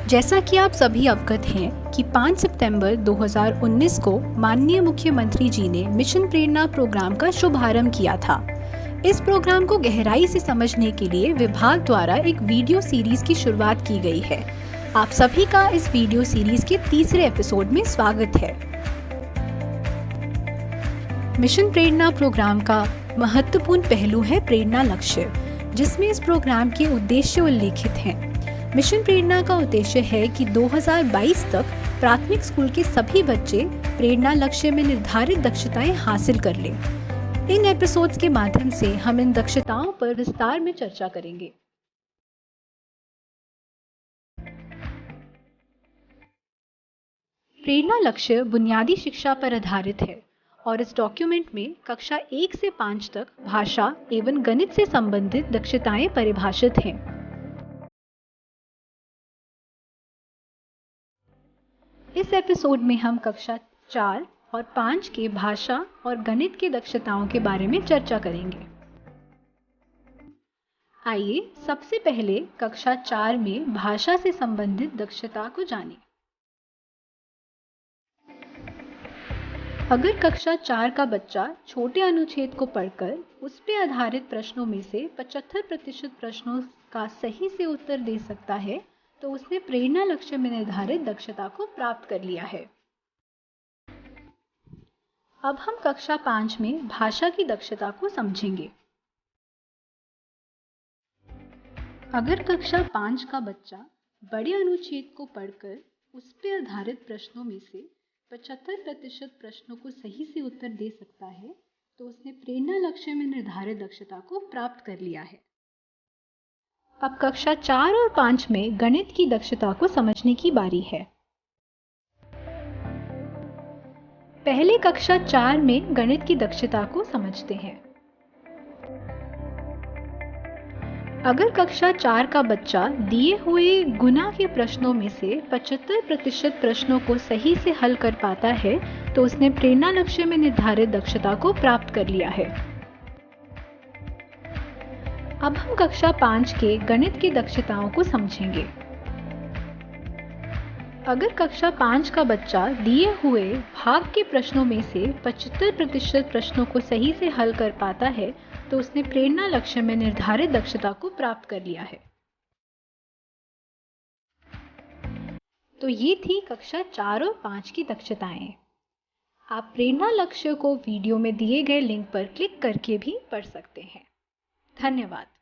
जैसा कि आप सभी अवगत हैं कि 5 सितंबर 2019 को माननीय मुख्यमंत्री जी ने मिशन प्रेरणा प्रोग्राम का शुभारंभ किया था। इस प्रोग्राम को गहराई से समझने के लिए विभाग द्वारा एक वीडियो सीरीज की शुरुआत की गई है। आप सभी का इस वीडियो सीरीज के तीसरे एपिसोड में स्वागत है। मिशन प्रेरणा प्रोग्राम का महत्वपूर्ण पहलू है प्रेरणा लक्ष्य, जिसमें इस प्रोग्राम के उद्देश्य उल्लेखित हैं। मिशन प्रेरणा का उद्देश्य है कि 2022 तक प्राथमिक स्कूल के सभी बच्चे प्रेरणा लक्ष्य में निर्धारित दक्षताएं हासिल कर लें। इन एपिसोड्स के माध्यम से हम इन दक्षताओं पर विस्तार में चर्चा करेंगे। प्रेरणा लक्ष्य बुनियादी शिक्षा पर आधारित है और इस डॉक्यूमेंट में कक्षा 1 से 5 तक भाषा एवं गणित से संबंधित दक्षताएं परिभाषित हैं। इस एपिसोड में हम कक्षा 4 और 5 के भाषा और गणित की दक्षताओं के बारे में चर्चा करेंगे। आइए सबसे पहले कक्षा 4 में भाषा से संबंधित दक्षता को जानें। अगर कक्षा 4 का बच्चा छोटे अनुच्छेद को पढ़कर उस पर आधारित प्रश्नों में से 75% प्रश्नों का सही से उत्तर दे सकता है, तो उसने प्रेरणा लक्ष्य में निर्धारित दक्षता को प्राप्त कर लिया है। अब हम कक्षा 5 में भाषा की दक्षता को समझेंगे। अगर कक्षा 5 का बच्चा बड़े अनुच्छेद को पढ़कर उस पर आधारित प्रश्नों में से 75% प्रश्नों को सही से उत्तर दे सकता है, तो उसने प्रेरणा लक्ष्य में निर्धारित दक्षता को प्राप्त कर लिया है। अब कक्षा 4 और 5 में गणित की दक्षता को समझने की बारी है। पहले कक्षा 4 में गणित की दक्षता को समझते हैं। अगर कक्षा 4 का बच्चा दिए हुए गुणा के प्रश्नों में से 75% प्रश्नों को सही से हल कर पाता है, तो उसने प्रेरणा लक्ष्य में निर्धारित दक्षता को प्राप्त कर लिया है। अब हम कक्षा 5 के गणित की दक्षताओं को समझेंगे। अगर कक्षा 5 का बच्चा दिए हुए भाग के प्रश्नों में से 75% प्रश्नों को सही से हल कर पाता है, तो उसने प्रेरणा लक्ष्य में निर्धारित दक्षता को प्राप्त कर लिया है। तो ये थी कक्षा 4 और 5 की दक्षताएं। आप प्रेरणा लक्ष्य को वीडियो में दिए गए लिंक पर क्लिक करके भी पढ़ सकते हैं। धन्यवाद।